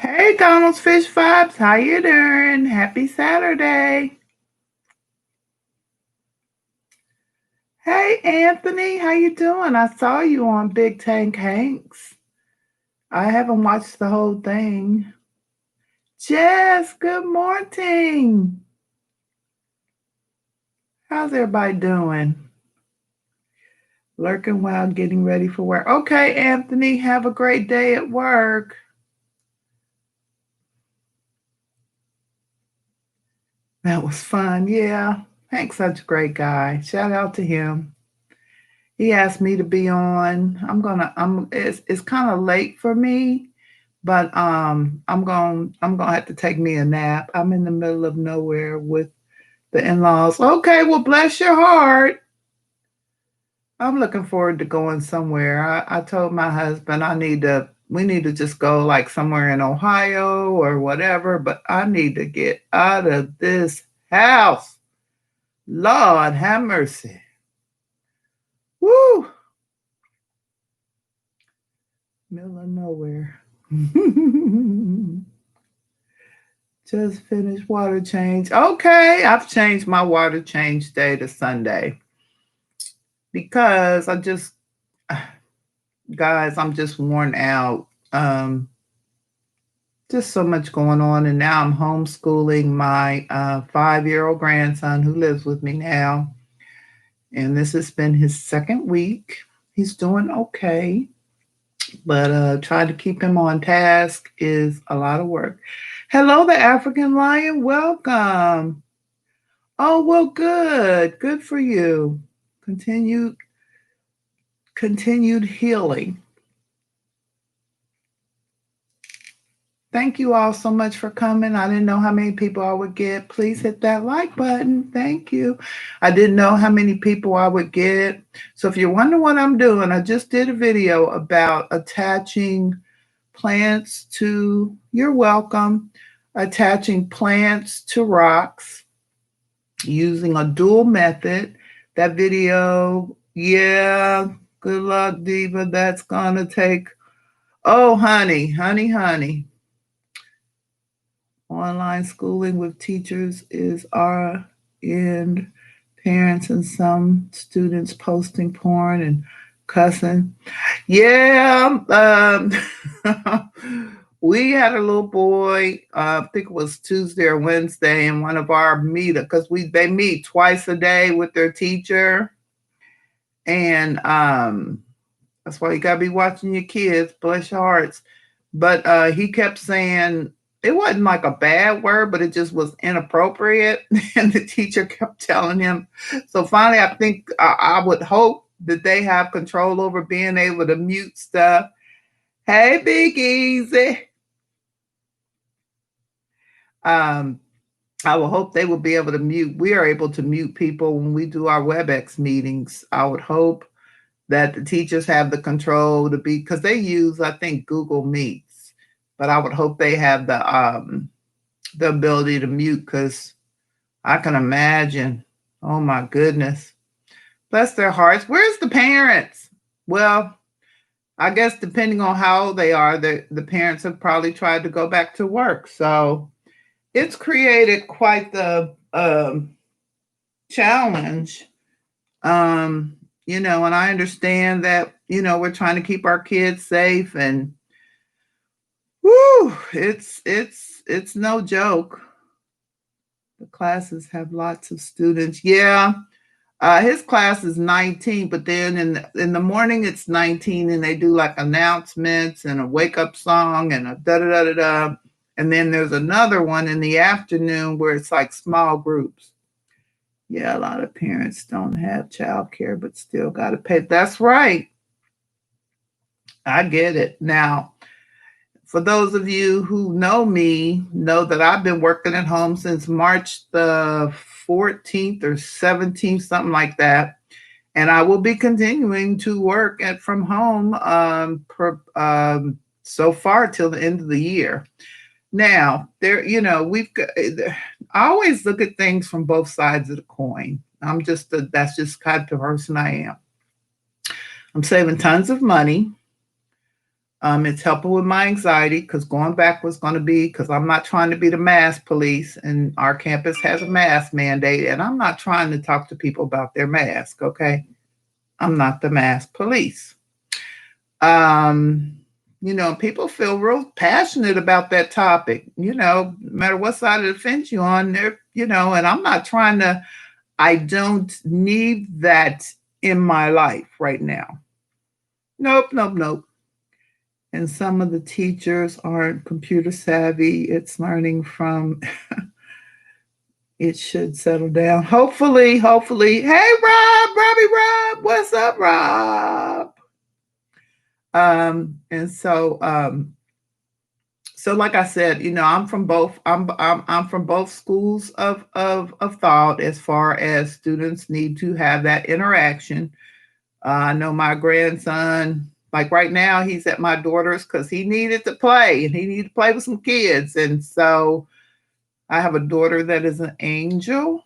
Hey, Donald's Fish Vibes, how you doing? Happy Saturday. Hey, Anthony, how you doing? I saw you on Big Tank Hanks. I haven't watched the whole thing. Jess, good morning. How's everybody doing? Lurking while getting ready for work. Okay, Anthony, have a great day at work. That was fun. Yeah. Hank's such a great guy. Shout out to him. He asked me to be on. It's kind of late for me, but I'm gonna have to take me a nap. I'm in the middle of nowhere with the in-laws. Okay, well bless your heart. I'm looking forward to going somewhere. I told my husband we need to just go like somewhere in Ohio or whatever, but I need to get out of this house. Lord have mercy. Woo! Middle of nowhere. Just finished water change. Okay, I've changed my water change day to Sunday because guys, I'm just worn out. Just so much going on, and now I'm homeschooling my 5-year-old grandson who lives with me now, and this has been his second week. He's doing okay, but trying to keep him on task is a lot of work. Hello, the African Lion. Welcome. Oh, well, good. Good for you. Continued continued healing. Thank you all so much for coming. I didn't know how many people I would get. Please hit that like button. Thank you. I didn't know how many people I would get. So if you're wondering what I'm doing, I just did a video about attaching plants to, you're welcome, attaching plants to rocks using a dual method. That video, yeah, good luck, Diva. That's going to take, oh, honey. Online schooling with teachers is our end. Parents and some students posting porn and cussing. Yeah, we had a little boy. I think it was Tuesday or Wednesday in one of our meetups because they meet twice a day with their teacher, and that's why you gotta be watching your kids. Bless your hearts. But he kept saying it wasn't like a bad word, but it just was inappropriate, and the teacher kept telling him. So finally, I think I would hope that they have control over being able to mute stuff. Hey, Big Easy. Um, I will hope they will be able to mute. We are able to mute people when we do our WebEx meetings. I would hope that the teachers have the control to be, because they use, I think, Google Meets, but I would hope they have the ability to mute, because I can imagine. Oh my goodness, bless their hearts. Where's the parents? Well, I guess depending on how old they are, the parents have probably tried to go back to work. So it's created quite the challenge. And I understand that, we're trying to keep our kids safe, and whoo, it's no joke. The classes have lots of students. Yeah. His class is 19, but then in the morning it's 19, and they do like announcements and a wake up song and a da da da da da. And then there's another one in the afternoon where it's like small groups. Yeah, a lot of parents don't have childcare, but still got to pay. That's right. I get it. Now, for those of you who know me, know that I've been working at home since March the 14th or 17th, something like that. And I will be continuing to work from home so far till the end of the year. Now, we've got, I always look at things from both sides of the coin. That's just kind of the person I am. I'm saving tons of money. It's helping with my anxiety because going back was going to be because I'm not trying to be the mask police, and our campus has a mask mandate, and I'm not trying to talk to people about their mask. Okay, I'm not the mask police. Um, people feel real passionate about that topic. No matter what side of the fence you're on, there. And I'm not trying to. I don't need that in my life right now. Nope, nope, nope. And some of the teachers aren't computer savvy. It's learning from it should settle down. Hopefully, hopefully. Hey Robbie Rob, what's up, Rob? And so like I said, I'm from both I'm from both schools of thought as far as students need to have that interaction. I know my grandson, like right now, he's at my daughter's because he needed to play and he needed to play with some kids. And so I have a daughter that is an angel.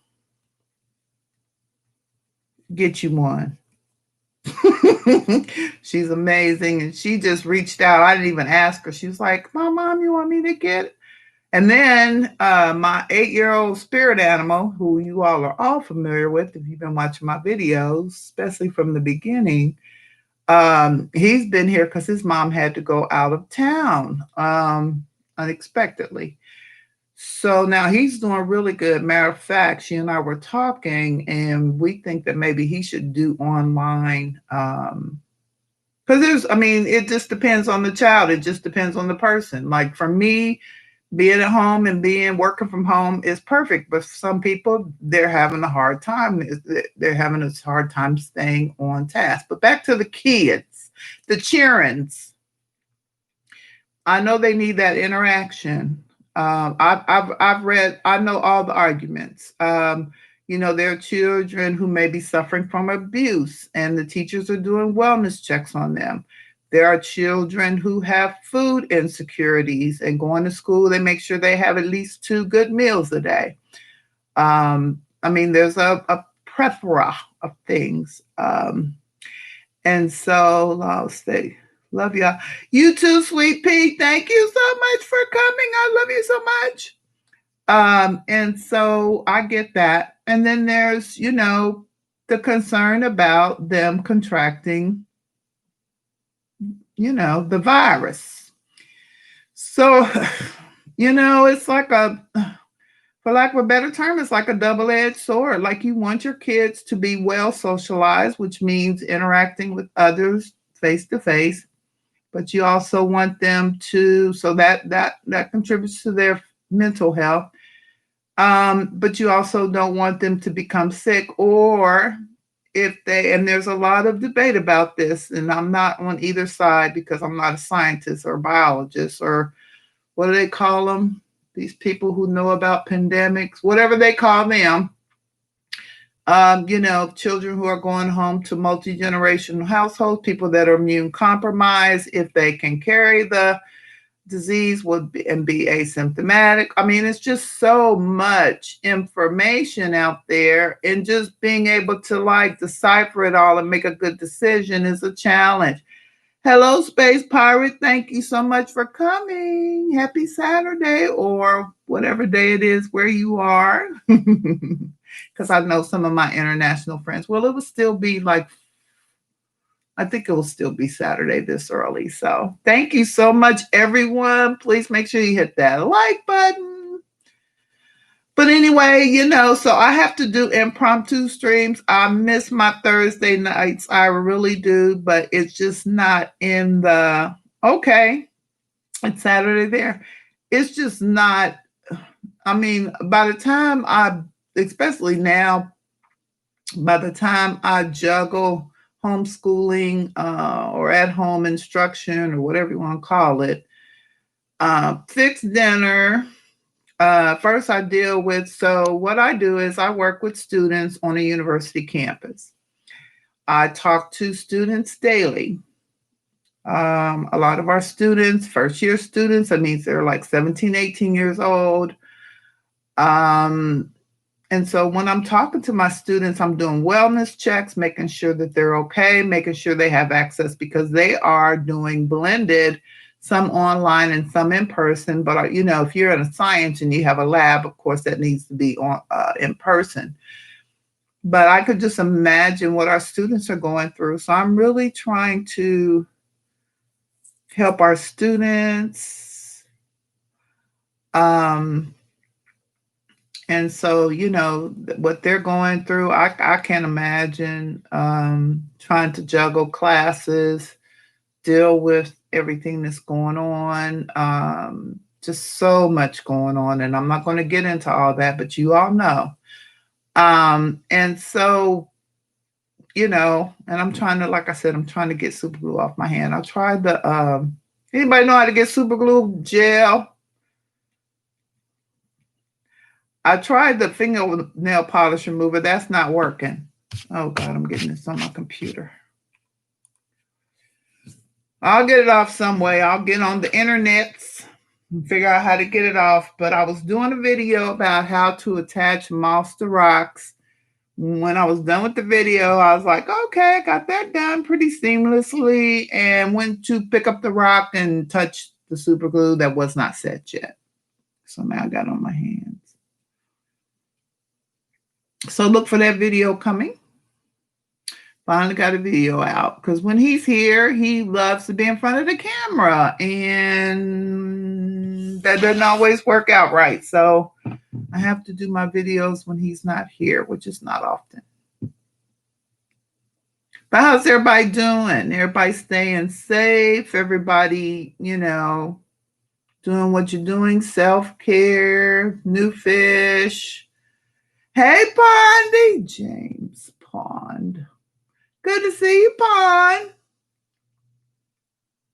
Get you one. She's amazing. And she just reached out. I didn't even ask her. She was like, Mom, you want me to get it? And then my 8-year-old spirit animal, who you all are all familiar with if you've been watching my videos, especially from the beginning, he's been here because his mom had to go out of town unexpectedly. So now he's doing really good. Matter of fact, she and I were talking, and we think that maybe he should do online. Because it just depends on the child. It just depends on the person. Like for me, being at home and working from home is perfect. But for some people, they're having a hard time. They're having a hard time staying on task. But back to the kids, the cheerings. I know they need that interaction. I've read. I know all the arguments. There are children who may be suffering from abuse, and the teachers are doing wellness checks on them. There are children who have food insecurities, and going to school, they make sure they have at least 2 good meals a day. There's a plethora of things. And so I'll say, love y'all. You too, sweet pea. Thank you so much for coming. I love you so much. And so I get that. And then there's, the concern about them contracting, the virus. So, it's like for lack of a better term, it's like a double-edged sword. Like you want your kids to be well socialized, which means interacting with others face to face, but you also want them to, so that contributes to their mental health. But you also don't want them to become sick, or and there's a lot of debate about this, and I'm not on either side because I'm not a scientist or a biologist or what do they call them? These people who know about pandemics, whatever they call them. Children who are going home to multi-generational households, people that are immune compromised, if they can carry the disease and be asymptomatic. It's just so much information out there, and just being able to decipher it all and make a good decision is a challenge. Hello, Space Pirate. Thank you so much for coming. Happy Saturday, or whatever day it is where you are. Because I know some of my international friends. Well, it will still be I think it will still be Saturday this early. So thank you so much, everyone. Please make sure you hit that like button. But anyway, so I have to do impromptu streams. I miss my Thursday nights. I really do, but it's just not in okay, it's Saturday there. It's just not, by the time especially now, by the time I juggle homeschooling or at home instruction or whatever you want to call it, fixed dinner. First, I deal with, so what I do is I work with students on a university campus. I talk to students daily. A lot of our students, first year students, that means they're like 17, 18 years old. And so when I'm talking to my students, I'm doing wellness checks, making sure that they're okay, making sure they have access because they are doing blended, some online and some in person. But if you're in a science and you have a lab, of course, that needs to be on in person. But I could just imagine what our students are going through. So I'm really trying to help our students. And so, what they're going through, I can't imagine trying to juggle classes, deal with everything that's going on. Just so much going on. And I'm not going to get into all that, but you all know. And so, and I'm trying to, like I said, I'm trying to get super glue off my hand. I tried anybody know how to get super glue gel? I tried the fingernail polish remover. That's not working. Oh God, I'm getting this on my computer. I'll get it off some way. I'll get on the internets and figure out how to get it off. But I was doing a video about how to attach moss to rocks. When I was done with the video, I was like, okay, I got that done pretty seamlessly and went to pick up the rock and touch the super glue that was not set yet. So now I got it on my hands. So look for that video coming. Finally got a video out because when he's here, he loves to be in front of the camera and that doesn't always work out right. So I have to do my videos when he's not here, which is not often. But how's everybody doing? Everybody staying safe? Everybody, doing what you're doing? Self-care, new fish. Hey, Pondy. James Pond. Good to see you, Pond.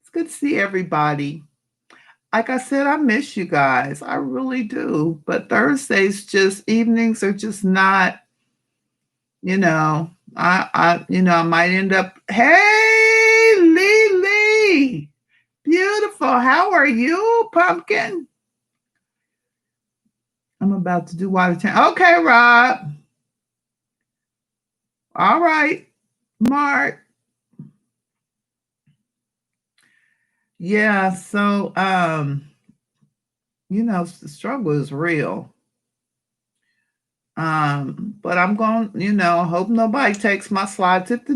It's good to see everybody. Like I said, I miss you guys. I really do. But Thursdays, evenings are just not, I might end up, hey, Lily, beautiful. How are you, Pumpkin? I'm about to do water tank. Okay, Rob. All right, Mark. Yeah, so the struggle is real. But I'm going, hope nobody takes my slides. If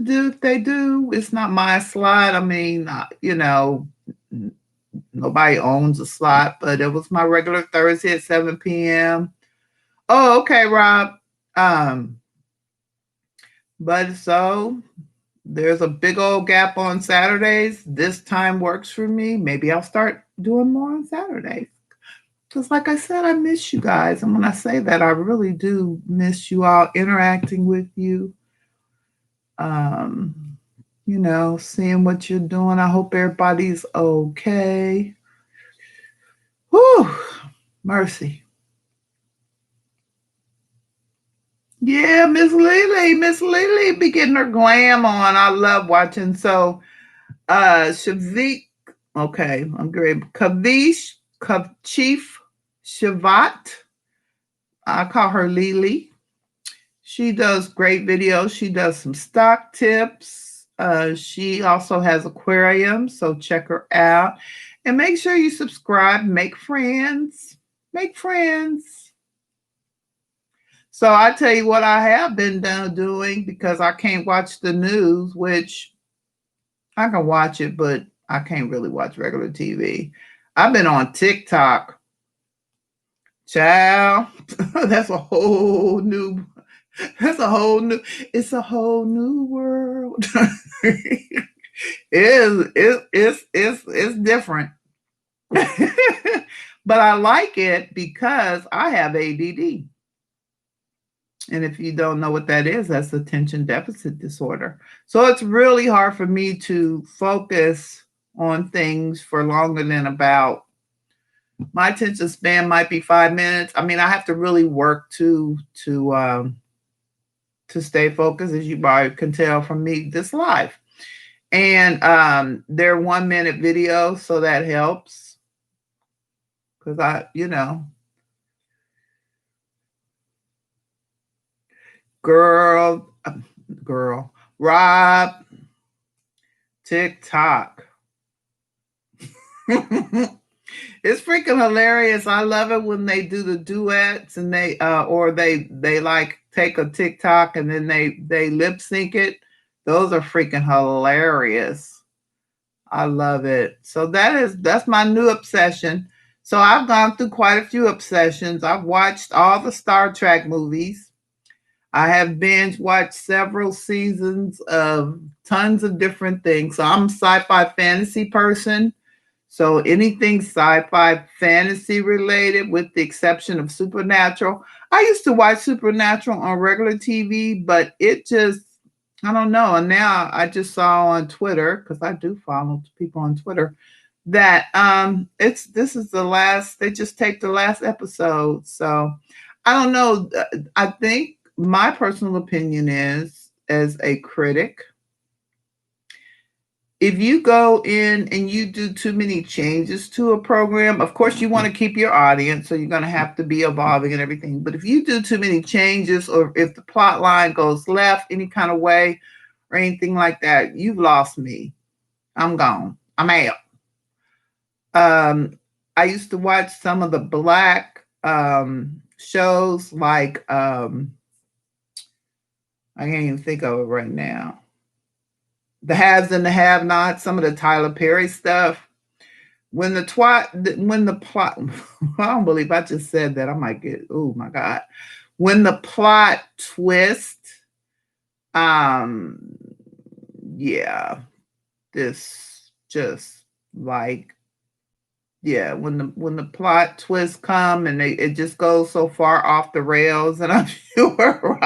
they do, it's not my slide. I mean, nobody owns a slot, but it was my regular Thursday at 7 p.m. Oh, okay, Rob. But so there's a big old gap on Saturdays. This time works for me. Maybe I'll start doing more on Saturdays. Because like I said, I miss you guys. And when I say that, I really do miss you all interacting with you. Seeing what you're doing. I hope everybody's okay. Whew, mercy. Yeah, Miss Lily be getting her glam on. I love watching. So, Shavik, okay, I'm great. Chief Shavat, I call her Lily. She does great videos. She does some stock tips. She also has aquariums, so check her out. And make sure you subscribe, make friends. Make friends. So I tell you what I have been doing because I can't watch the news, which I can watch it, but I can't really watch regular TV. I've been on TikTok. Child, it's a whole new world. It's different. But I like it because I have ADD. And if you don't know what that is, that's attention deficit disorder. So it's really hard for me to focus on things for longer than my attention span might be 5 minutes. I mean, I have to really work to stay focused, as you probably can tell from me this live. And they're 1 minute videos, so that helps. Because Girl, girl, Rob, TikTok. It's freaking hilarious. I love it when they do the duets and they or they like take a TikTok and then they lip sync it. Those are freaking hilarious. I love it. So that's my new obsession. So I've gone through quite a few obsessions. I've watched all the Star Trek movies. I have binge watched several seasons of tons of different things. So I'm a sci-fi fantasy person. So anything sci-fi fantasy related, with the exception of Supernatural. I used to watch Supernatural on regular TV, but it just, I don't know. And now I just saw on Twitter, because I do follow people on Twitter, that it's this is the last, they just take the last episode. So I don't know. I think my personal opinion is, as a critic, if you go in and you do too many changes to a program, of course you want to keep your audience, so you're going to have to be evolving and everything. But if you do too many changes, or if the plot line goes left any kind of way or anything like that, you've lost me. I'm gone. I'm out. I used to watch some of the black shows, like I can't even think of it right now. The haves and the have nots, some of the Tyler Perry stuff. When the plot, I don't believe I just said that. I might get, oh my God. When the plot twist, um, yeah, this just like, yeah, when the plot twists come and it just goes so far off the rails, and I'm sure,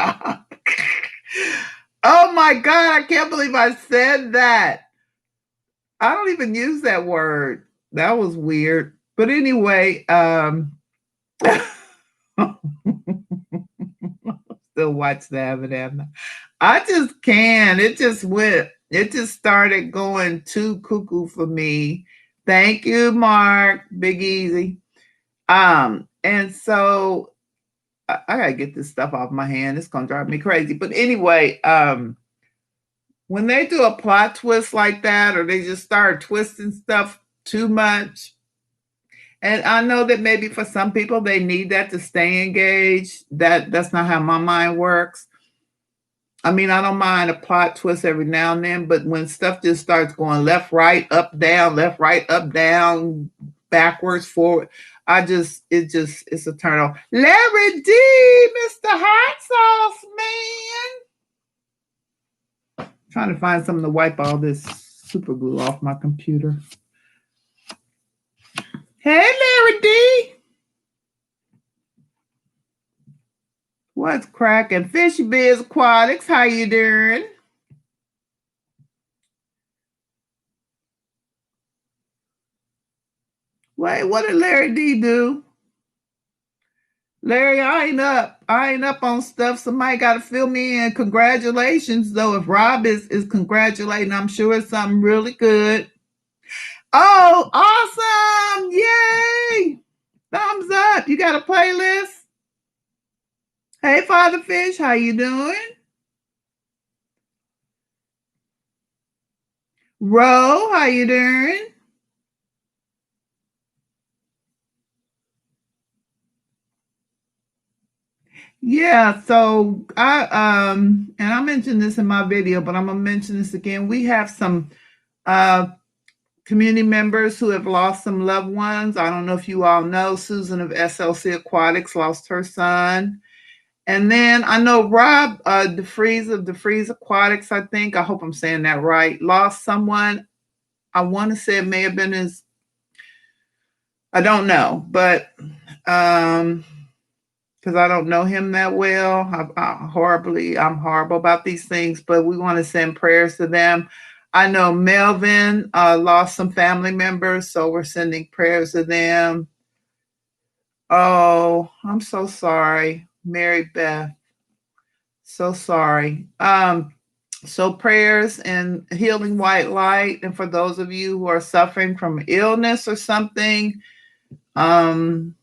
oh my God, I can't believe I said that. I don't even use that word. That was weird. But anyway, still watch that, but I just can. It just went. It just started going too cuckoo for me. Thank you, Mark. Big Easy. And so I gotta get this stuff off my hand. It's gonna drive me crazy. But anyway, when they do a plot twist like that, or they just start twisting stuff too much, and I know that maybe for some people they need that to stay engaged. That's not how my mind works. I mean, I don't mind a plot twist every now and then, but when stuff just starts going left, right, up, down, left, right, up, down, backwards, forward, it's a turn on. Larry D, Mr. Hot Sauce Man. Trying to find something to wipe all this super glue off my computer. Hey, Larry D. What's cracking? Fishy Biz Aquatics, how you doing? Wait, what did Larry D do? Larry, I ain't up. I ain't up on stuff. Somebody got to fill me in. Congratulations, though. If Rob is congratulating, I'm sure it's something really good. Oh, awesome! Yay! Thumbs up. You got a playlist? Hey, Father Fish, how you doing? Ro, how you doing? Yeah, so I mentioned this in my video, but I'm gonna mention this again. We have some uh community members who have lost some loved ones. I don't know if you all know, Susan of SLC Aquatics lost her son. And then I know Rob DeFreeze of DeFreeze Aquatics, I think, I hope I'm saying that right, lost someone. I want to say it may have been his, I don't know, but because I don't know him that well. I'm horrible about these things, but we want to send prayers to them. I know Melvin lost some family members, so we're sending prayers to them. Oh, I'm so sorry, Mary Beth. So sorry. So prayers and healing white light, and for those of you who are suffering from illness or something, um,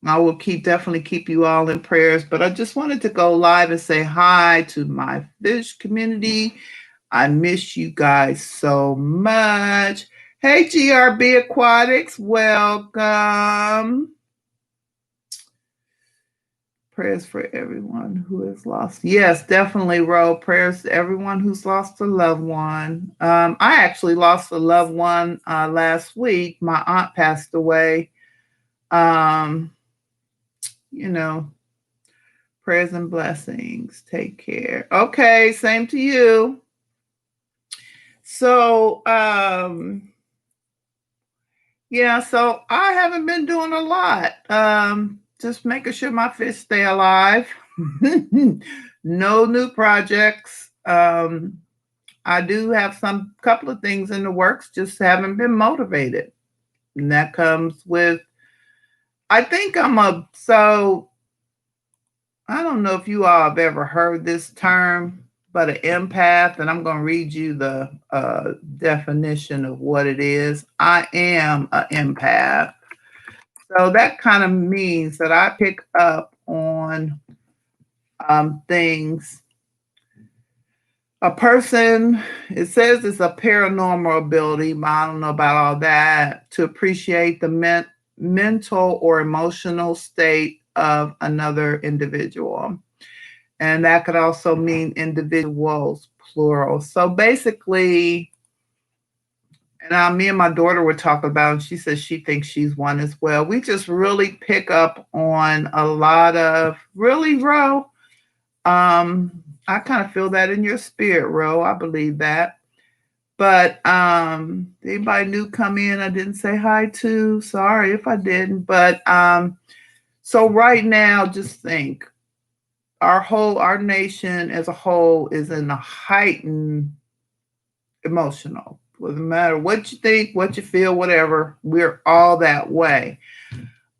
I will definitely keep you all in prayers. But I just wanted to go live and say hi to my fish community. I miss you guys so much. Hey, GRB Aquatics, welcome. Prayers for everyone who has lost. Yes, definitely, Ro. Prayers to everyone who's lost a loved one. I actually lost a loved one last week. My aunt passed away. Um, you know, prayers and blessings. Take care. Okay, same to you. So, yeah, so I haven't been doing a lot. Just making sure my fish stay alive. No new projects. I do have some couple of things in the works, just haven't been motivated. And that comes with I think I don't know if you all have ever heard this term, but an empath, and I'm going to read you the definition of what it is. I am an empath. So that kind of means that I pick up on things. A person, it says it's a paranormal ability, but I don't know about all that, to appreciate the mental or emotional state of another individual. And that could also mean individuals, plural. So basically, and me and my daughter were talking about it. She says she thinks she's one as well. We just really pick up on a lot of really, Ro. I kind of feel that in your spirit, Ro. I believe that. But anybody new come in, I didn't say hi to. Sorry if I didn't. But so right now, just think our nation as a whole is in a heightened emotional. Doesn't matter what you think, what you feel, whatever. We're all that way.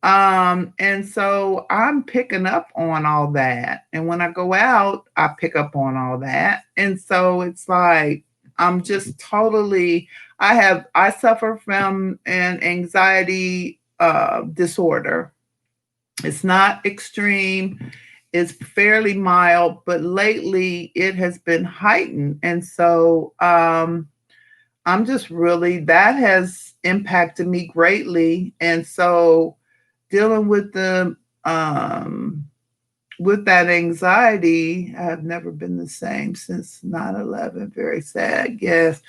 And so I'm picking up on all that. And when I go out, I pick up on all that. And so it's like I'm just totally I suffer from an anxiety disorder. It's not extreme. It's fairly mild, but lately it has been heightened. And so I'm just really, that has impacted me greatly. And so dealing with that anxiety, I have never been the same since 9/11. Very sad, yes.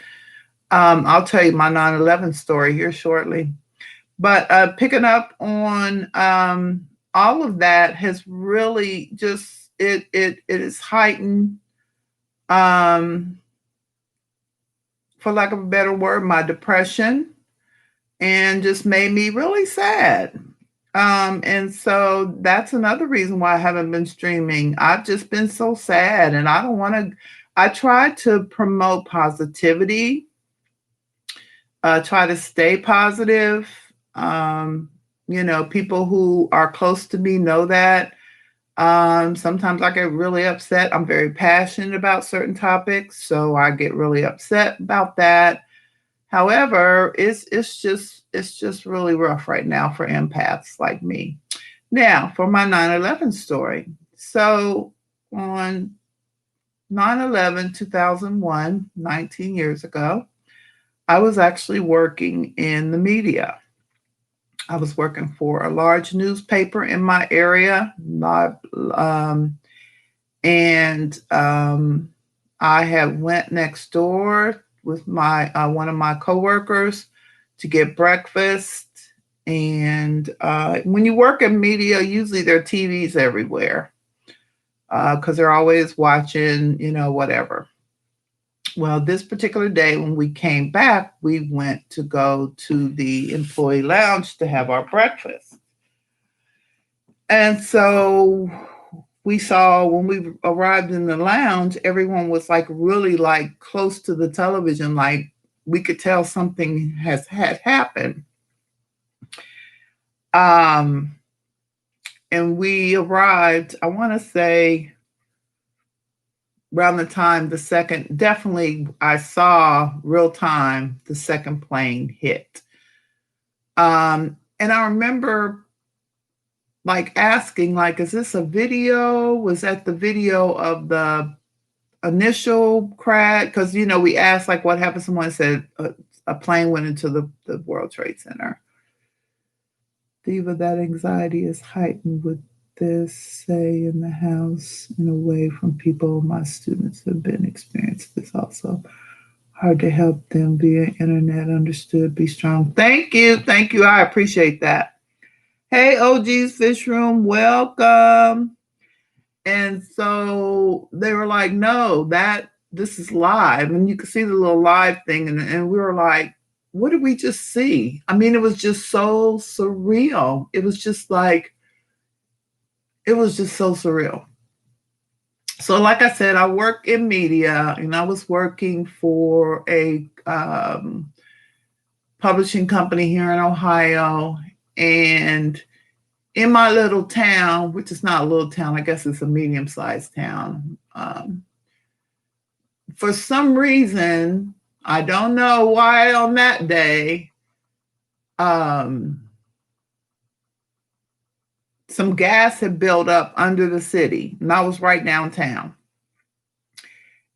I'll tell you my 9/11 story here shortly. But picking up on all of that has really just it is heightened, um, for lack of a better word, my depression, and just made me really sad. And so that's another reason why I haven't been streaming. I've just been so sad, and I don't want to. I try to promote positivity, try to stay positive. Um, people who are close to me know that. Sometimes I get really upset. I'm very passionate about certain topics, so I get really upset about that. However, it's just really rough right now for empaths like me. Now, for my 9/11 story. So, on 9/11, 2001, 19 years ago, I was actually working in the media. I was working for a large newspaper in my area, and I had went next door with my one of my coworkers to get breakfast. And when you work in media, usually there are TVs everywhere because they're always watching, whatever. Well, this particular day when we came back, we went to go to the employee lounge to have our breakfast. And so we saw when we arrived in the lounge, everyone was like really like close to the television, like we could tell something had happened. Um, and we arrived, I want to say around the time the second, definitely I saw real time the second plane hit. And I remember like asking, like, is this a video? Was that the video of the initial crash? Because we asked like what happened. Someone said a plane went into the World Trade Center. Diva, that anxiety is heightened with this, say, in the house and away from people. My students have been experiencing this also. Hard to help them via internet. Understood. Be strong. Thank you. Thank you. I appreciate that. Hey, OG's Fish Room. Welcome. And so they were like, no, this is live. And you could see the little live thing. And we were like, what did we just see? I mean, it was just so surreal. It was just so surreal. So, like I said, I work in media, and I was working for a publishing company here in Ohio. And in my little town, which is not a little town, I guess it's a medium-sized town, for some reason, I don't know why on that day, some gas had built up under the city, and I was right downtown.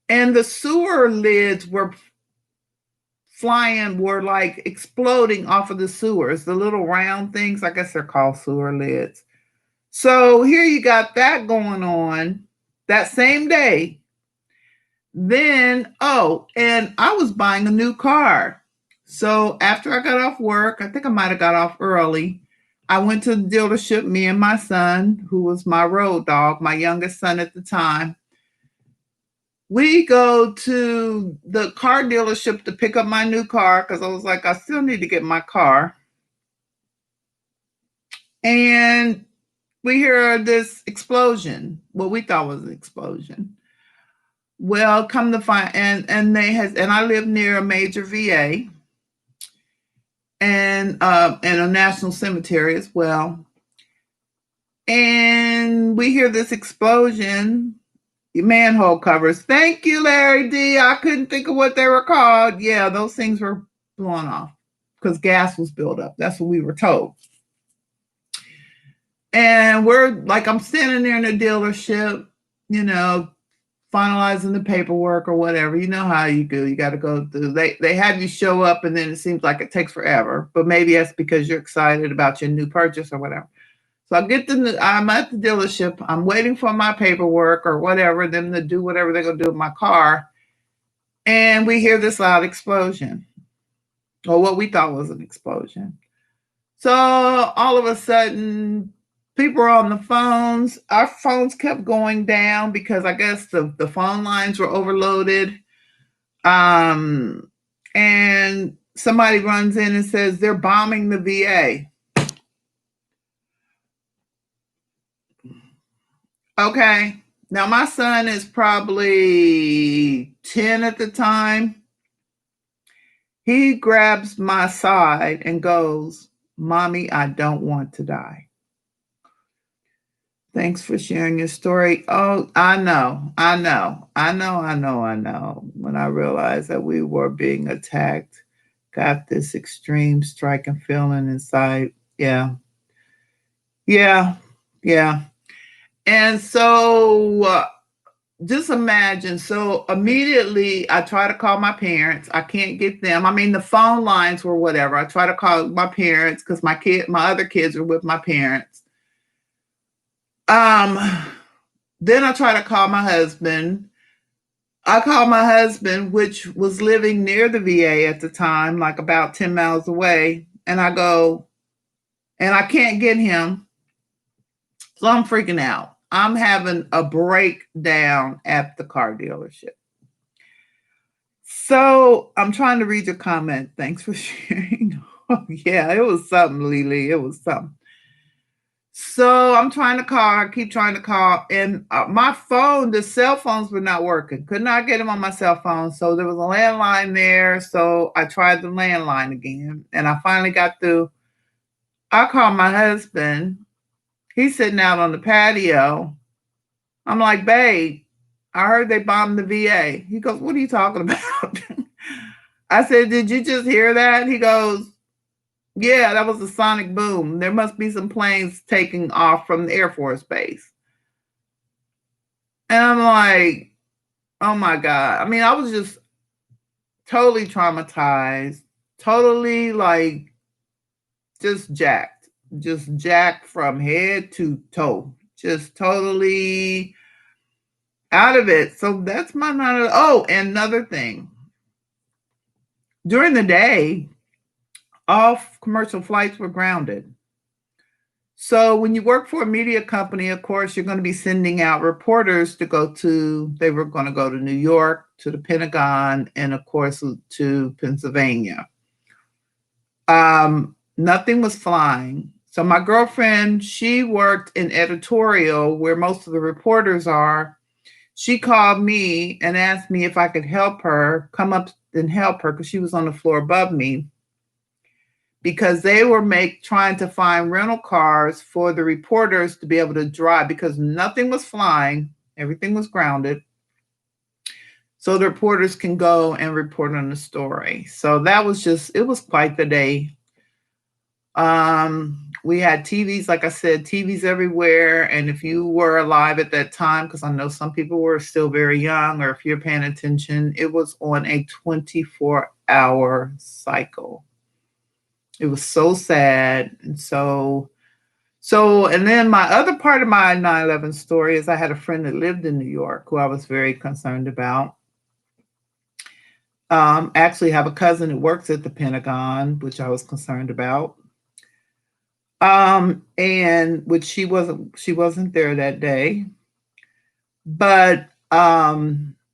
And the sewer lids were like exploding off of the sewers, the little round things. I guess they're called sewer lids. So here you got that going on that same day. Then, and I was buying a new car. So after I got off work, I think I might have got off early. I went to the dealership, me and my son, who was my road dog, my youngest son at the time. We go to the car dealership to pick up my new car because I was like, I still need to get my car. And we hear this explosion, what we thought was an explosion. Well, come to find, and I live near a major VA and a national cemetery as well. And we hear this explosion, manhole covers. Thank you, Larry D. I couldn't think of what they were called. Yeah, those things were blown off because gas was built up. That's what we were told. And I'm standing there in the dealership, finalizing the paperwork or whatever. You know how you do. You got to go through. They have you show up, and then it seems like it takes forever. But maybe that's because you're excited about your new purchase or whatever. So I'm at the dealership. I'm waiting for my paperwork or whatever, them to do whatever they're going to do with my car. And we hear this loud explosion, or what we thought was an explosion. So all of a sudden, people are on the phones. Our phones kept going down because I guess the phone lines were overloaded. And somebody runs in and says they're bombing the VA. Okay. Now, my son is probably 10 at the time. He grabs my side and goes, Mommy, I don't want to die. Thanks for sharing your story. Oh, I know. When I realized that we were being attacked, got this extreme striking feeling inside. Yeah. And so just imagine. So immediately I try to call my parents. I can't get them. I mean, the phone lines were whatever. I try to call my parents because my other kids are with my parents. Then I try to call my husband. I called my husband, which was living near the VA at the time, like about 10 miles away. And I go, and I can't get him. So I'm freaking out. I'm having a breakdown at the car dealership. So I'm trying to read your comment. Thanks for sharing. Oh, yeah, it was something, Lily. It was something. So I'm trying to call. I keep trying to call. And my phone, the cell phones were not working. Could not get them on my cell phone. So there was a landline there. So I tried the landline again. And I finally got through. I called my husband. He's sitting out on the patio. I'm like, babe, I heard they bombed the VA. He goes, what are you talking about? I said, did you just hear that? He goes, Yeah, that was a sonic boom. There must be some planes taking off from the Air Force Base. And I'm like, oh my God. I mean, I was just totally traumatized, totally like just jacked from head to toe, just totally out of it. So that's my not. Oh, and another thing during the day, all commercial flights were grounded. So when you work for a media company, of course, you're going to be sending out reporters to go to, they were going to go to New York, to the Pentagon, and of course to Pennsylvania. Nothing was flying. So my girlfriend, she worked in editorial where most of the reporters are. She called me and asked me if I could help her come up and help her because she was on the floor above me because they were trying to find rental cars for the reporters to be able to drive because nothing was flying, everything was grounded. So the reporters can go and report on the story. So that was just, it was quite the day. We had TVs, like I said, TVs everywhere. And if you were alive at that time, because I know some people were still very young, or if you're paying attention, it was on a 24-hour cycle. It was so sad. And then my other part of my 9/11 story is I had a friend that lived in New York who I was very concerned about. Actually have a cousin who works at the Pentagon, which I was concerned about. And which she wasn't there that day. But I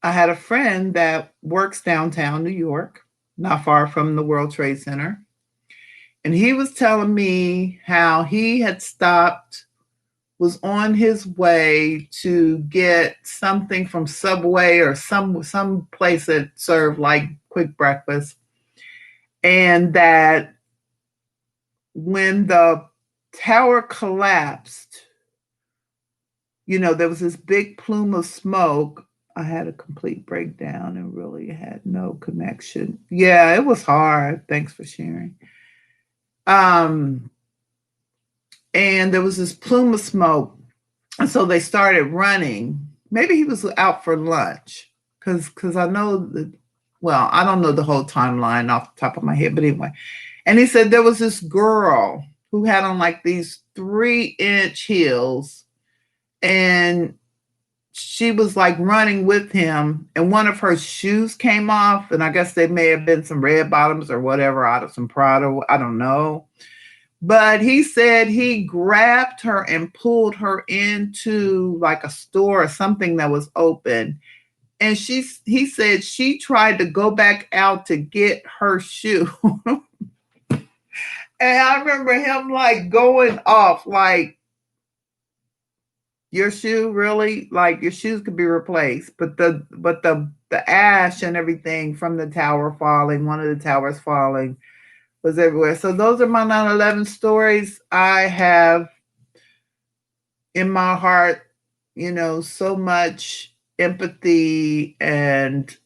had a friend that works downtown New York, not far from the World Trade Center. And he was telling me how he had stopped, was on his way to get something from Subway or some place that served like quick breakfast. And that when the tower collapsed, there was this big plume of smoke. I had a complete breakdown and really had no connection. Yeah, it was hard. Thanks for sharing. Um, and there was this plume of smoke. And so they started running. Maybe he was out for lunch because I know that, well, I don't know the whole timeline off the top of my head, but anyway. And he said there was this girl who had on like these 3-inch heels and she was like running with him and one of her shoes came off and I guess they may have been some red bottoms or whatever out of some Prada, I don't know. But he said he grabbed her and pulled her into like a store or something that was open. And he said she tried to go back out to get her shoe. And I remember him like going off like, your shoe really, like your shoes could be replaced, but the ash and everything from the tower falling, one of the towers falling, was everywhere. So those are my 9/11 stories. I have in my heart, so much empathy and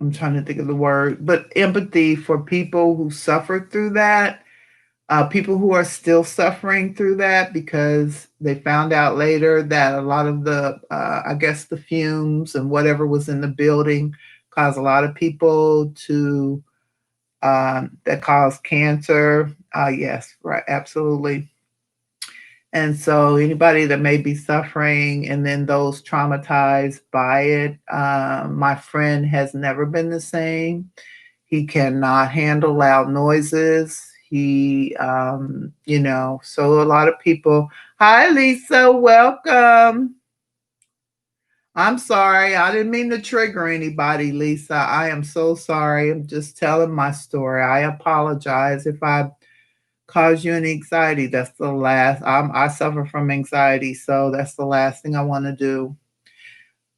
I'm trying to think of the word, but empathy for people who suffered through that, people who are still suffering through that because they found out later that a lot of I guess, the fumes and whatever was in the building caused a lot of people to, that caused cancer. Yes, right, absolutely. And so anybody that may be suffering and then those traumatized by it, my friend has never been the same. He cannot handle loud noises. So a lot of people, hi, Lisa, welcome. I'm sorry. I didn't mean to trigger anybody, Lisa. I am so sorry. I'm just telling my story. I apologize if I cause you any anxiety. That's the last. I suffer from anxiety, so that's the last thing I want to do.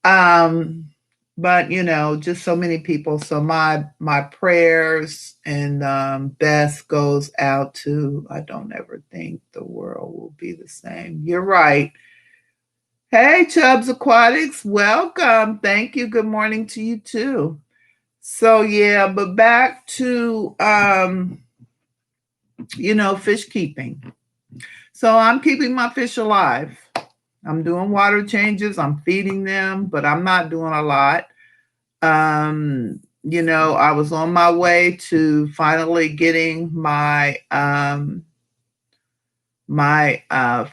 Um, but just so many people. So my prayers and best goes out to. I don't ever think the world will be the same. You're right. Hey, Chubbs Aquatics, welcome. Thank you. Good morning to you too. So yeah, but back to fish keeping. So I'm keeping my fish alive. I'm doing water changes, I'm feeding them, but I'm not doing a lot. I was on my way to finally getting my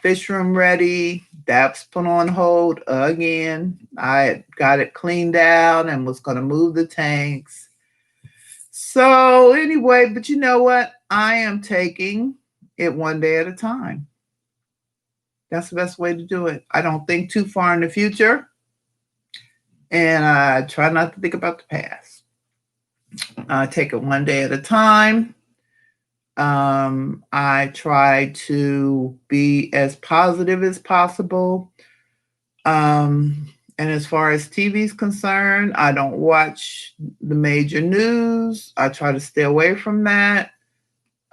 fish room ready. That's put on hold again. I got it cleaned out and was going to move the tanks. So anyway, but you know what? I am taking it one day at a time. That's the best way to do it. I don't think too far in the future, and I try not to think about the past. I take it one day at a time. I try to be as positive as possible. And as far as TV is concerned, I don't watch the major news. I try to stay away from that.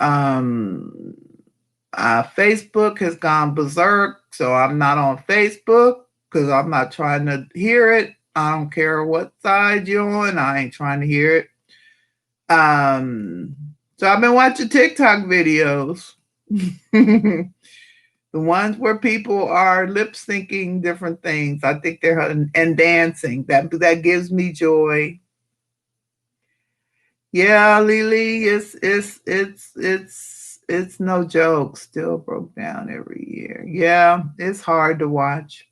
Um, Facebook has gone berserk, so I'm not on Facebook because I'm not trying to hear it. I don't care what side you're on. I ain't trying to hear it. So I've been watching TikTok videos. The ones where people are lip syncing different things. I think they're and dancing. That gives me joy. Yeah, Lily, it's no joke. Still broke down every year. Yeah, it's hard to watch.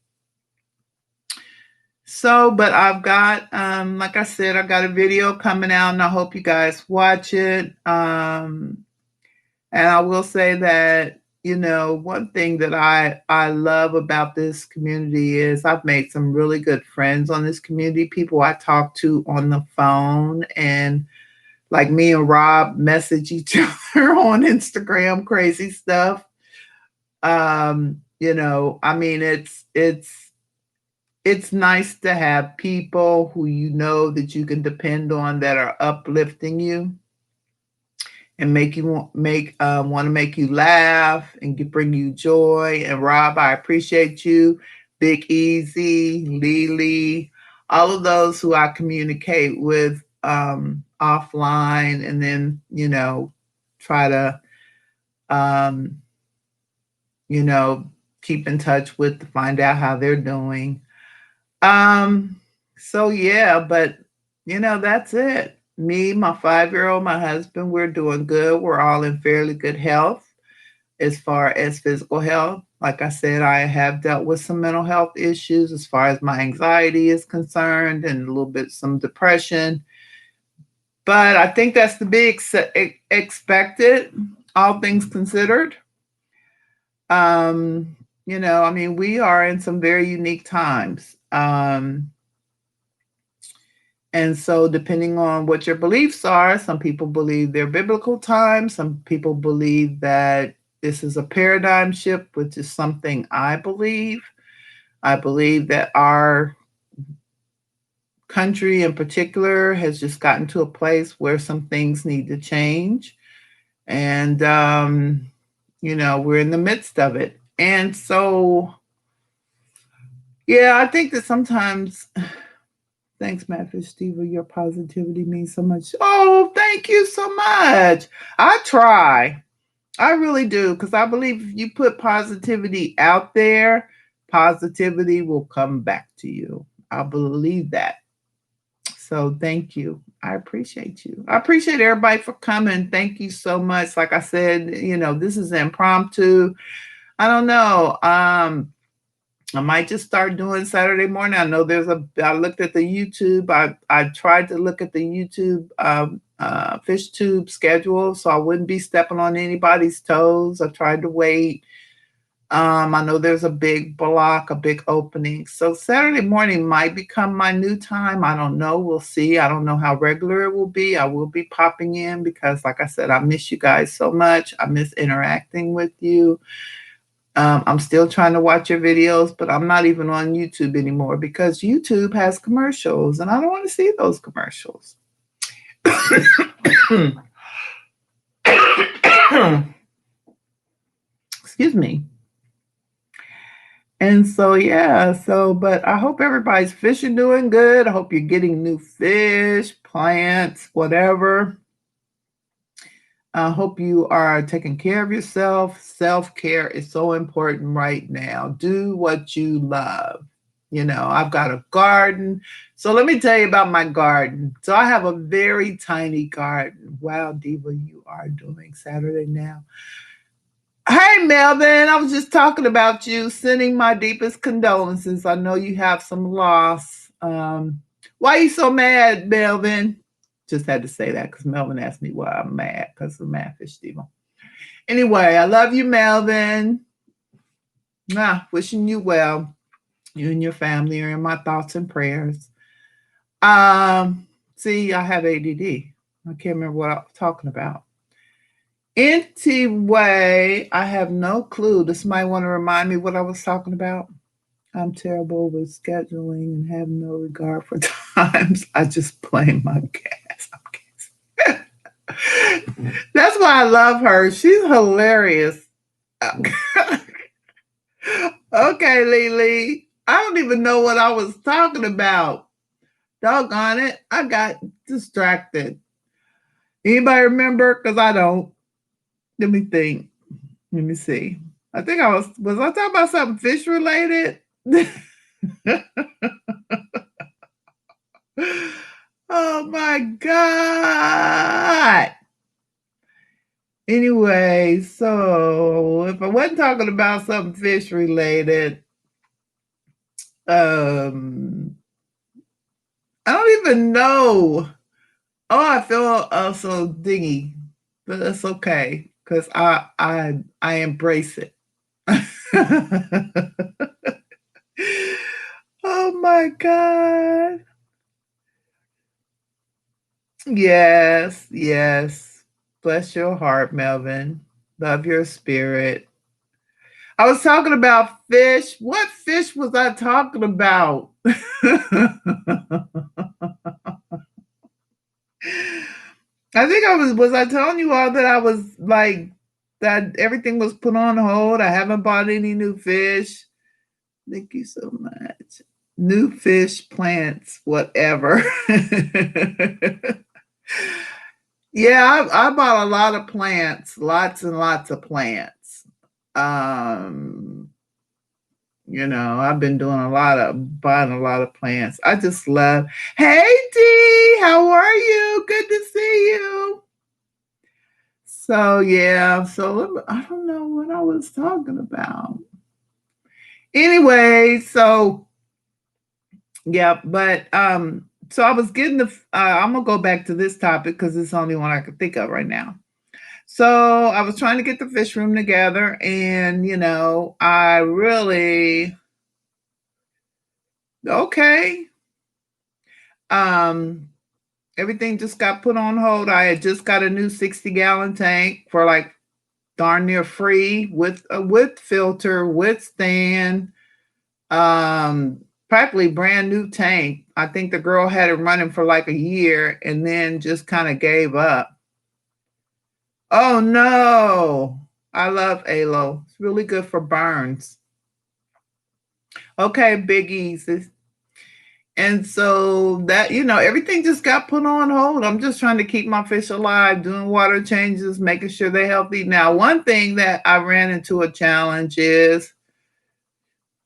So, but I've got like I said, I got a video coming out and I hope you guys watch it. And I will say that, one thing that I love about this community is I've made some really good friends on this community, people I talk to on the phone, and like me and Rob message each other on Instagram, crazy stuff. I mean it's nice to have people who you know that you can depend on that are uplifting you and want to make you laugh and bring you joy. And Rob, I appreciate you. Big Easy, Lily, all of those who I communicate with offline, and then try to um, you know keep in touch with to find out how they're doing. Um, so yeah, but that's it. Me, my 5-year-old, my husband, we're doing good. We're all in fairly good health as far as physical health. Like I said, I have dealt with some mental health issues as far as my anxiety is concerned and a little bit some depression. But I think that's to be expected, all things considered. I mean, we are in some very unique times. And so, depending on what your beliefs are, some people believe they're biblical times, some people believe that this is a paradigm shift, which is something I believe. I believe that our country in particular has just gotten to a place where some things need to change. And, we're in the midst of it. And so, yeah, I think that sometimes thanks, Matthew Diva. Your positivity means so much. Oh, thank you so much. I try. I really do, because I believe if you put positivity out there, positivity will come back to you. I believe that. So thank you. I appreciate you. I appreciate everybody for coming. Thank you so much. Like I said, this is impromptu. I don't know. I might just start doing Saturday morning. I know I looked at the YouTube. I tried to look at the YouTube fish tube schedule so I wouldn't be stepping on anybody's toes. I tried to wait. I know there's a big block, a big opening. So Saturday morning might become my new time. I don't know. We'll see. I don't know how regular it will be. I will be popping in because, like I said, I miss you guys so much. I miss interacting with you. I'm still trying to watch your videos, but I'm not even on YouTube anymore because YouTube has commercials and I don't want to see those commercials. Excuse me. And so, yeah, but I hope everybody's fishing doing good. I hope you're getting new fish, plants, whatever. I hope you are taking care of yourself. Self care is so important right now. Do what you love. I've got a garden. So let me tell you about my garden. So I have a very tiny garden. Wow, Diva, you are doing Saturday now. Hey, Melvin, I was just talking about you, sending my deepest condolences. I know you have some loss. Why are you so mad, Melvin? Just had to say that because Melvin asked me why I'm mad because of Mad Fish Diva. Anyway, I love you, Melvin. Wishing you well. You and your family are in my thoughts and prayers. See, I have ADD. I can't remember what I was talking about. Anyway, I have no clue. Does somebody want to remind me what I was talking about? I'm terrible with scheduling and have no regard for times. I just blame my gas. That's why I love her. She's hilarious. Okay, Lily. I don't even know what I was talking about. Doggone it. I got distracted. Anybody remember? Because I don't. Let me think. Let me see. I think was I talking about something fish related? Oh my God. Anyway, so if I wasn't talking about something fish related, um, I don't even know. Oh, I feel so dingy, but that's okay because I embrace it. Oh my God. Yes, yes. Bless your heart, Melvin. Love your spirit. I was talking about fish. What fish was I talking about? I think was I telling you all that I was like that everything was put on hold. I haven't bought any new fish. Thank you so much. New fish, plants, whatever. Yeah, I bought a lot of plants, lots and lots of plants. Um, I've been doing buying a lot of plants. I just love. Hey Dee, how are you? Good to see you. So yeah, I don't know what I was talking about. Anyway, so yeah, but so I was getting I'm gonna go back to this topic because it's the only one I could think of right now. So I was trying to get the fish room together, and I really okay. Um, Everything just got put on hold. I had just got a new 60-gallon tank for like darn near free with filter, with stand, practically brand new tank. I think the girl had it running for like a year and then just kind of gave up. Oh no. I love aloe. It's really good for burns. Okay, Big Easy. And so that, everything just got put on hold. I'm just trying to keep my fish alive, doing water changes, making sure they're healthy. Now, one thing that I ran into a challenge is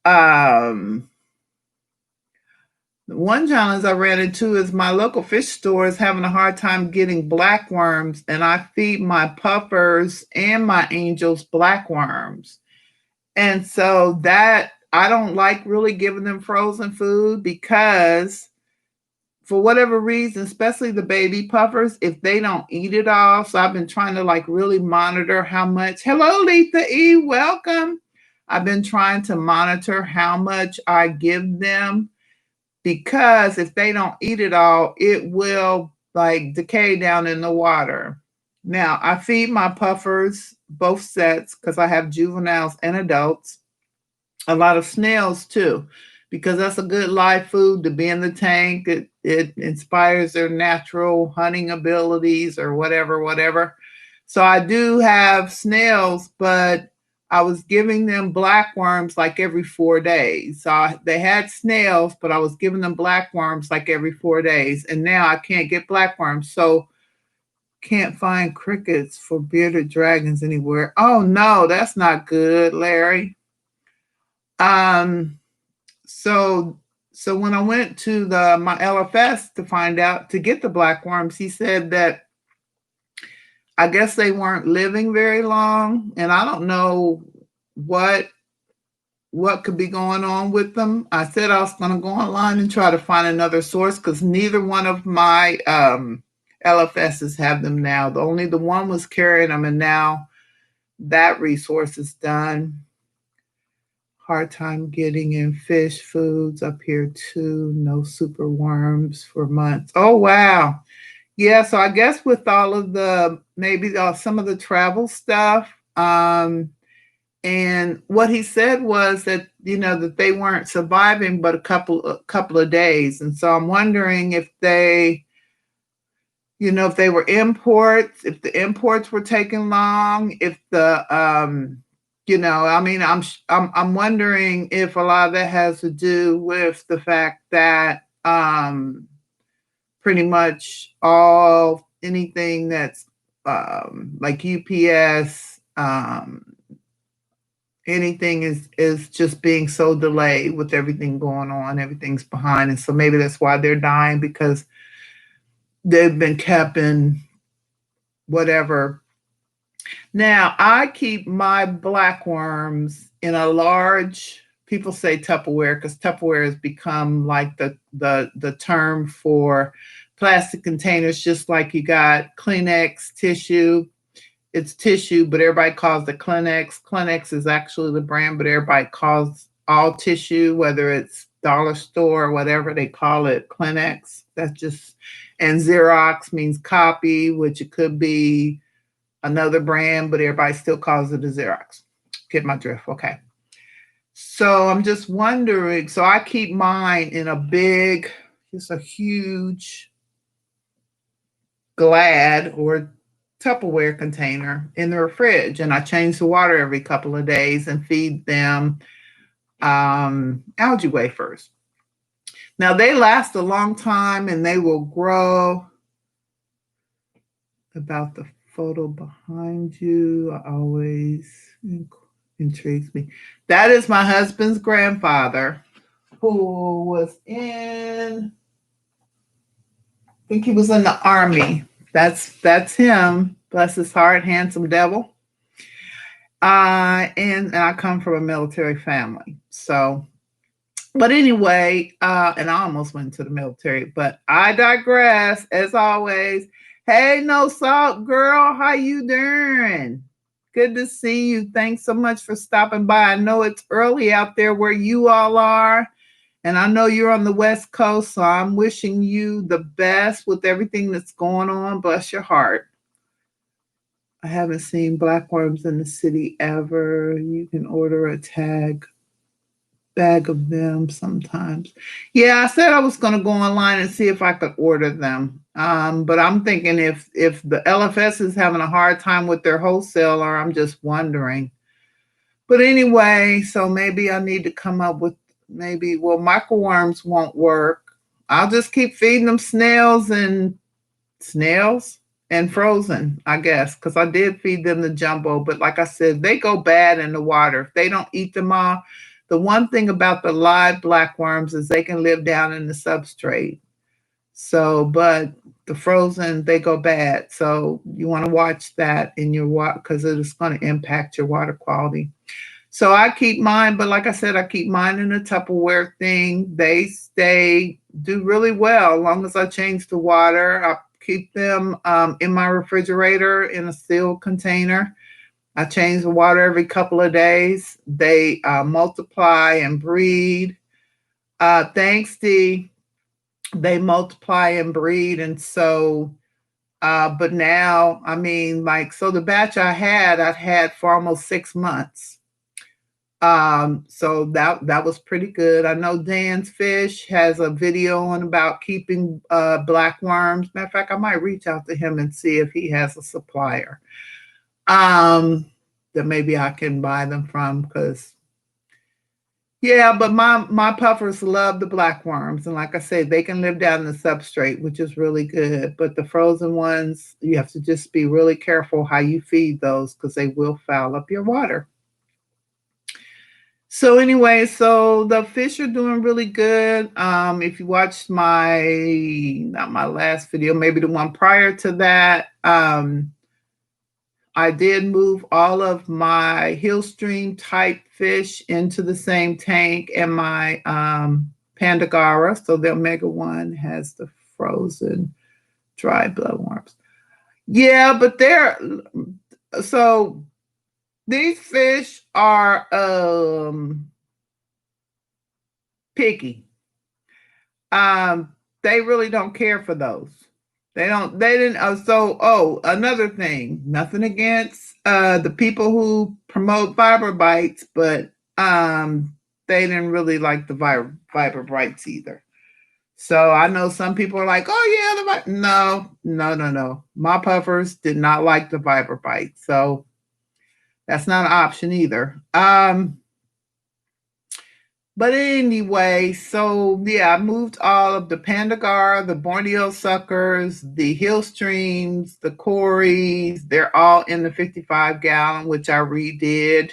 um one challenge I ran into is my local fish store is having a hard time getting black worms, and I feed my puffers and my angels black worms. And so that I don't like really giving them frozen food because for whatever reason, especially the baby puffers, if they don't eat it all. So I've been trying to like really monitor how much. Hello, Letha E. Welcome. I've been trying to monitor how much I give them because if they don't eat it all, it will like decay down in the water. Now, I feed my puffers both sets because I have juveniles and adults, a lot of snails too, because that's a good live food to be in the tank. It inspires their natural hunting abilities or whatever. So I do have snails, but I was giving them blackworms like every 4 days. They had snails, but I was giving them blackworms like every 4 days. And now I can't get blackworms. So can't find crickets for bearded dragons anywhere. Oh no, that's not good, Larry. Um, so so when I went to the my LFS to find out to get the blackworms, he said that I guess they weren't living very long, and I don't know what what could be going on with them. I said I was going to go online and try to find another source because neither one of my LFSs have them now. Only the one was carrying them, and now that resource is done. Hard time getting in fish foods up here too. No super worms for months. Oh wow. Yeah, so I guess with all of the maybe some of the travel stuff, and what he said was that that they weren't surviving but a couple of days, and so I'm wondering if if they were imports, if the imports were taking long, if the I mean, I'm wondering if a lot of that has to do with the fact that pretty much all anything that's like UPS, anything is just being so delayed with everything going on, everything's behind, and so maybe that's why they're dying because they've been kept in whatever. Now, I keep my blackworms in a large, people say Tupperware because Tupperware has become like the term for plastic containers, just like you got Kleenex tissue. It's tissue, but everybody calls it Kleenex. Kleenex is actually the brand, but everybody calls all tissue, whether it's dollar store or whatever, they call it Kleenex. That's just, and Xerox means copy, which it could be another brand, but everybody still calls it a Xerox. Get my drift? Okay. So I'm just wondering. So I keep mine in a big, just a huge Glad or Tupperware container in their fridge, and I change the water every couple of days and feed them algae wafers. Now they last a long time and they will grow. About the photo behind you, always intrigues me. That is my husband's grandfather, who was in, I think he was in the army. That's him. Bless his heart, handsome devil. And I come from a military family. So, but anyway, and I almost went to the military, but I digress. As always, hey, no salt girl, how you doing? Good to see you. Thanks so much for stopping by. I know it's early out there where you all are, and I know you're on the West Coast, so I'm wishing you the best with everything that's going on. Bless your heart. I haven't seen blackworms in the city ever. You can order a bag of them sometimes. Yeah, I said I was going to go online and see if I could order them. But I'm thinking if the LFS is having a hard time with their wholesaler, I'm just wondering. But anyway, so maybe I need to come up with microworms won't work. I'll just keep feeding them snails and frozen, I guess, because I did feed them the jumbo. But like I said, they go bad in the water. If they don't eat them all, the one thing about the live blackworms is they can live down in the substrate. So, but the frozen, they go bad. So you want to watch that in your water because it is going to impact your water quality. So I keep mine, but like I said, I keep mine in a Tupperware thing. They do really well as long as I change the water. I keep them in my refrigerator in a sealed container. I change the water every couple of days. They multiply and breed. Thanks, Dee. They multiply and breed. And so, but now, I mean, like, so the batch I've had for almost 6 months. So that was pretty good. I know Dan's Fish has a video on about keeping black worms. Matter of fact, I might reach out to him and see if he has a supplier. Um, that maybe I can buy them from because yeah, but my puffers love the black worms, and like I said, they can live down in the substrate, which is really good. But the frozen ones, you have to just be really careful how you feed those because they will foul up your water. So anyway, so the fish are doing really good. If you watched my not my last video, maybe the one prior to that, I did move all of my hill stream type fish into the same tank and my Pandagara. So the Omega 1 has the frozen dry bloodworms. Yeah, but so these fish are picky. They really don't care for those. They didn't another thing, nothing against the people who promote fiber bites, but they didn't really like the fiber bites either. So I know some people are like, oh yeah, no. My puffers did not like the fiber bite. So that's not an option either. But anyway, so yeah, I moved all of the Pandagar, the Borneo suckers, the hill streams, the Corys. They're all in the 55-gallon, which I redid.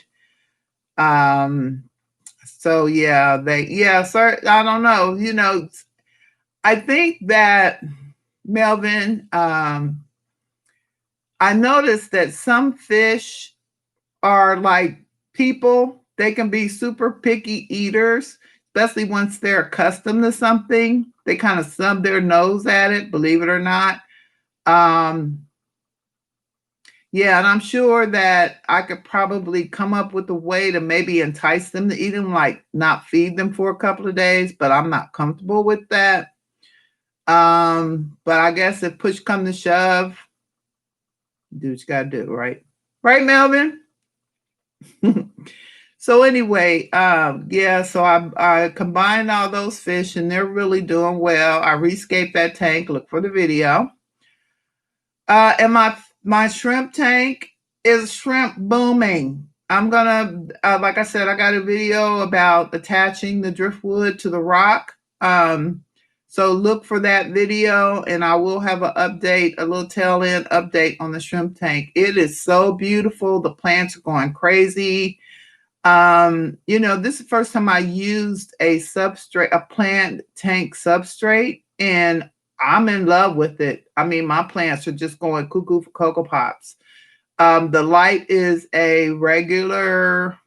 So sir, I don't know. I think that Melvin, I noticed that some fish are like people. They can be super picky eaters, especially once they're accustomed to something. They kind of snub their nose at it, believe it or not. Yeah, and I'm sure that I could probably come up with a way to maybe entice them to eat them, like not feed them for a couple of days, but I'm not comfortable with that. But I guess if push come to shove, do what you gotta do, right? Right, Melvin? So anyway, so I combined all those fish and they're really doing well. I rescaped that tank. Look for the video. And my shrimp tank is shrimp booming. I'm gonna, like I said, I got a video about attaching the driftwood to the rock. So look for that video, and I will have an update, a little tail end update on the shrimp tank. It is so beautiful. The plants are going crazy. This is the first time I used a plant tank substrate, and I'm in love with it. I mean, my plants are just going cuckoo for Cocoa Pops. The light is a regular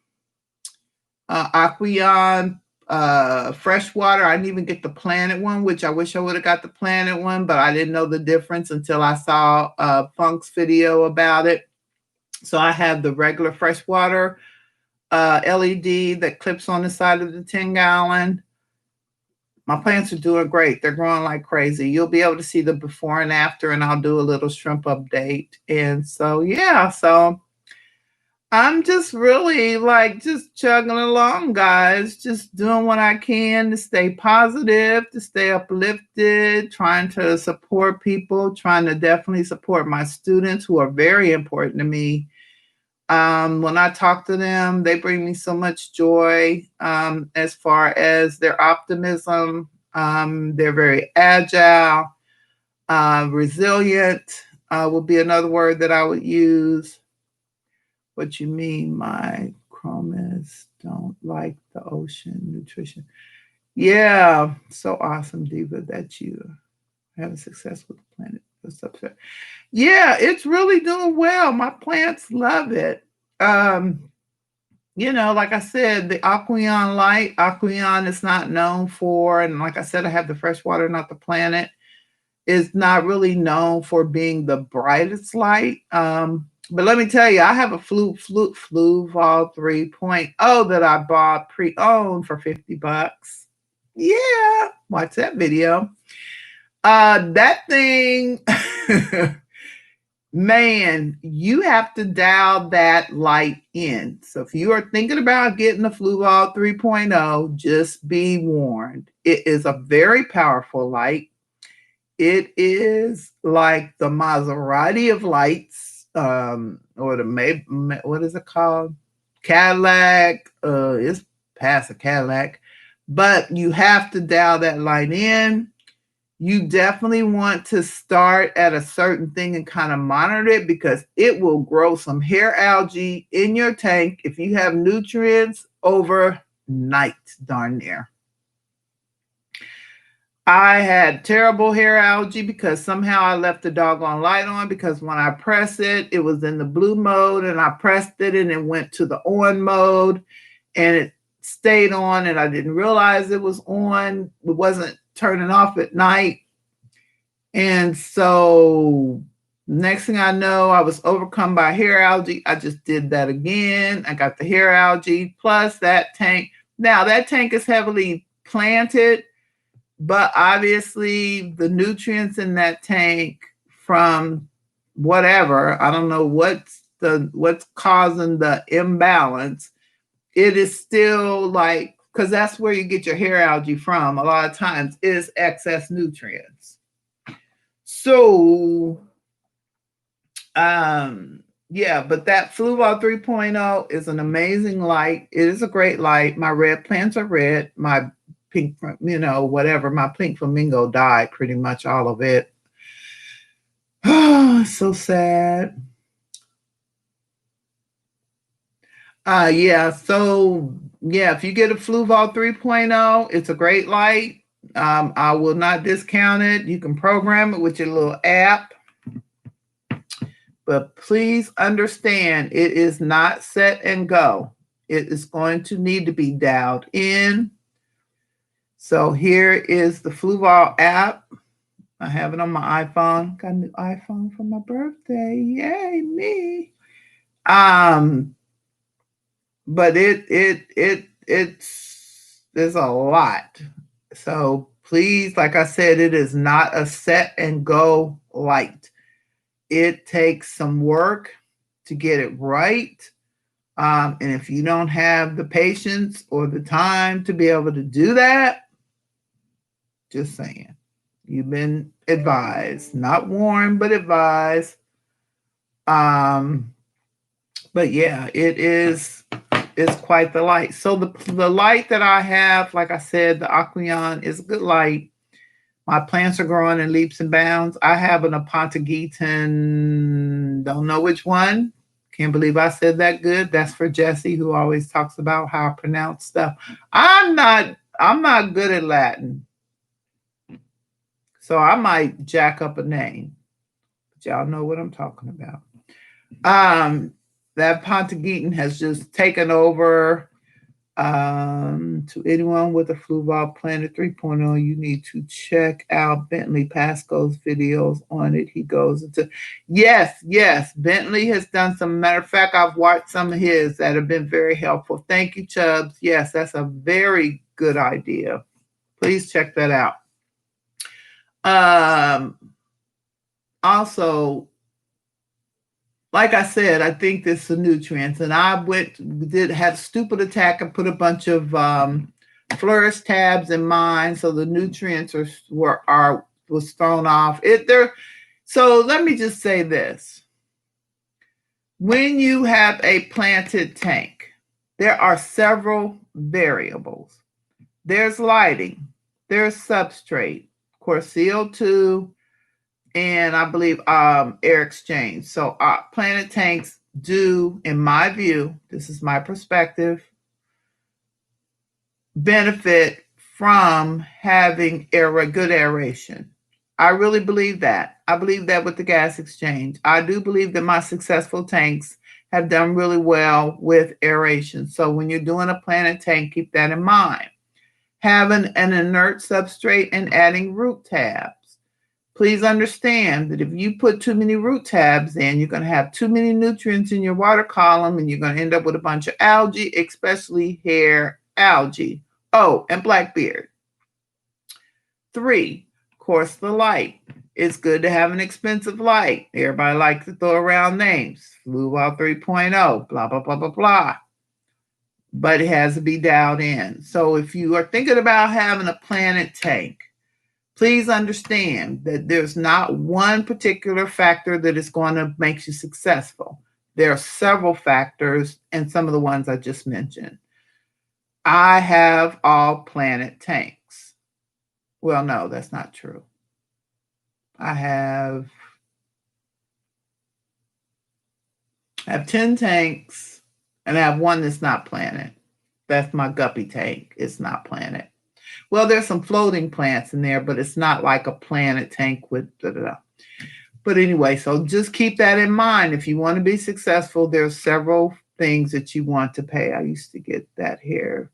Aqueon freshwater. I didn't even get the planet one, which I wish I would have got the planet one, but I didn't know the difference until I saw Funk's video about it. So I have the regular freshwater LED that clips on the side of the 10-gallon. My plants are doing great. They're growing like crazy. You'll be able to see the before and after, and I'll do a little shrimp update. And so, so I'm just really just chugging along, guys, just doing what I can to stay positive, to stay uplifted, trying to support people, trying to definitely support my students who are very important to me. When I talk to them, they bring me so much joy as far as their optimism. They're very agile, resilient would be another word that I would use. What you mean, my chromas don't like the ocean nutrition? Yeah, so awesome, Diva, that you have a success with the planet. Yeah, it's really doing well. My plants love it. Like I said, the Aqueon light, Aqueon is not known for, and like I said, I have the freshwater, not the planet, is not really known for being the brightest light. But let me tell you, I have a Fluval 3.0 that I bought pre-owned for $50. Yeah, watch that video. That thing, man, you have to dial that light in. So if you are thinking about getting a Fluval 3.0, just be warned. It is a very powerful light. It is like the Maserati of lights. or the what is it called? Cadillac. It's past a Cadillac, but you have to dial that light in. You definitely want to start at a certain thing and kind of monitor it because it will grow some hair algae in your tank if you have nutrients overnight, darn near. I had terrible hair algae because somehow I left the doggone light on because when I pressed it, it was in the blue mode and I pressed it and it went to the on mode and it stayed on and I didn't realize it was on. It wasn't turning off at night. And so next thing I know, I was overcome by hair algae. I just did that again. I got the hair algae plus that tank. Now that tank is heavily planted, but obviously the nutrients in that tank from whatever, I don't know what's causing the imbalance. It is still like, because that's where you get your hair algae from a lot of times is excess nutrients. So yeah, but that Fluval 3.0 is an amazing light. It is a great light. My red plants are red. My pink, whatever. My pink flamingo died, pretty much all of it. Oh, so sad. Yeah. So yeah, if you get a Fluval 3.0, it's a great light. I will not discount it. You can program it with your little app. But please understand, it is not set and go. It is going to need to be dialed in. So here is the Fluval app. I have it on my iPhone. Got a new iPhone for my birthday. Yay, me. But it's there's a lot. So please, like I said, it is not a set and go light. It takes some work to get it right. And if you don't have the patience or the time to be able to do that, just saying, you've been advised, not warned, but advised. But yeah, it's quite the light. So the light that I have, like I said, the Aqueon is a good light. My plants are growing in leaps and bounds. I have an Apontagitan, don't know which one. Can't believe I said that good. That's for Jesse, who always talks about how I pronounce stuff. I'm not good at Latin. So I might jack up a name. But y'all know what I'm talking about. That Pontageton has just taken over. To anyone with a Fluval Planet 3.0, you need to check out Bentley Pasco's videos on it. He goes into, yes, Bentley has done some. Matter of fact, I've watched some of his that have been very helpful. Thank you, Chubbs. Yes, that's a very good idea. Please check that out. Also, like I said, I think this is the nutrients, and I had a stupid attack and put a bunch of flourish tabs in mine, so the nutrients was thrown off. So let me just say this: when you have a planted tank, there are several variables. There's lighting, there's substrate, of course, CO2. And I believe air exchange. So planted tanks do, in my view, this is my perspective, benefit from having good aeration. I really believe that. I believe that with the gas exchange. I do believe that my successful tanks have done really well with aeration. So when you're doing a planted tank, keep that in mind. Having an inert substrate and adding root tabs. Please understand that if you put too many root tabs in, you're going to have too many nutrients in your water column and you're going to end up with a bunch of algae, especially hair algae. Oh, and blackbeard. 3, of course, the light. It's good to have an expensive light. Everybody likes to throw around names. Fluval 3.0, blah, blah, blah, blah, blah. But it has to be dialed in. So if you are thinking about having a planted tank, Please understand that there's not one particular factor that is going to make you successful. There are several factors, and some of the ones I just mentioned. I have all planet tanks. Well, no, that's not true. I have 10 tanks, and I have one that's not planet. That's my guppy tank. It's not planet. Well, there's some floating plants in there, but it's not like a planet tank with da da da. But anyway, so just keep that in mind. If you want to be successful, there's several things that you want to pay. I used to get that hair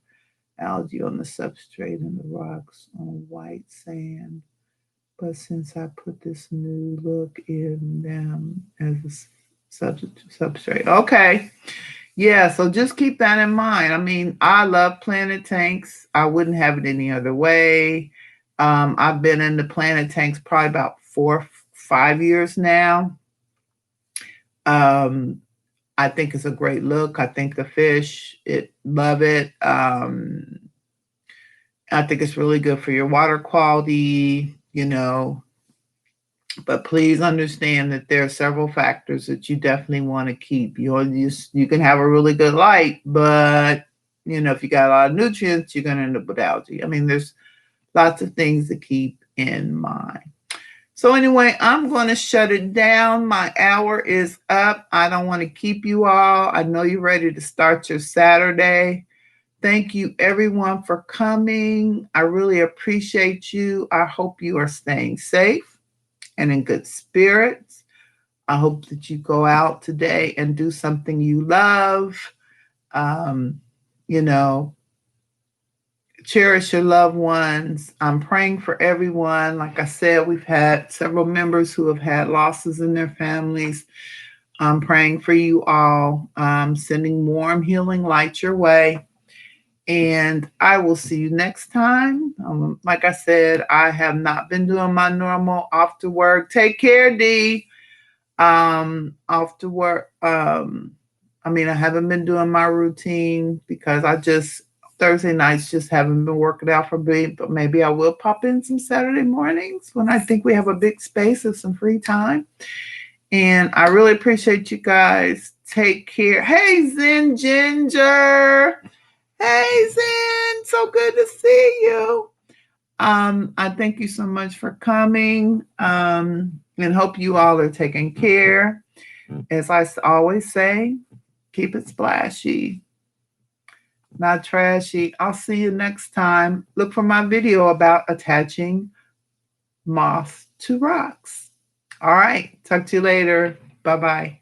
algae on the substrate and the rocks on white sand. But since I put this new look in them as a substrate. Okay. Yeah, so just keep that in mind. I mean, I love planet tanks. I wouldn't have it any other way. I've been in the planet tanks probably about 4-5 years now. I think it's a great look. I think the fish, love it. I think it's really good for your water quality, but please understand that there are several factors that you definitely want to keep. You can have a really good light, but if you got a lot of nutrients, you're going to end up with algae. I mean, there's lots of things to keep in mind. So anyway, I'm going to shut it down. My hour is up. I don't want to keep you all. I know you're ready to start your Saturday. Thank you, everyone, for coming. I really appreciate you. I hope you are staying safe and in good spirits. I hope that you go out today and do something you love. Cherish your loved ones. I'm praying for everyone. Like I said, we've had several members who have had losses in their families. I'm praying for you all. Sending warm healing light your way. And I will see you next time. Like I said, I have not been doing my normal off to work. Take care, Dee. Off to work. I haven't been doing my routine because Thursday nights just haven't been working out for me, but maybe I will pop in some Saturday mornings when I think we have a big space of some free time. And I really appreciate you guys. Take care. Hey, Zen Ginger. Hey, Zen. So good to see you. I thank you so much for coming. And hope you all are taking care. As I always say, keep it splashy, not trashy. I'll see you next time. Look for my video about attaching moss to rocks. All right. Talk to you later. Bye-bye.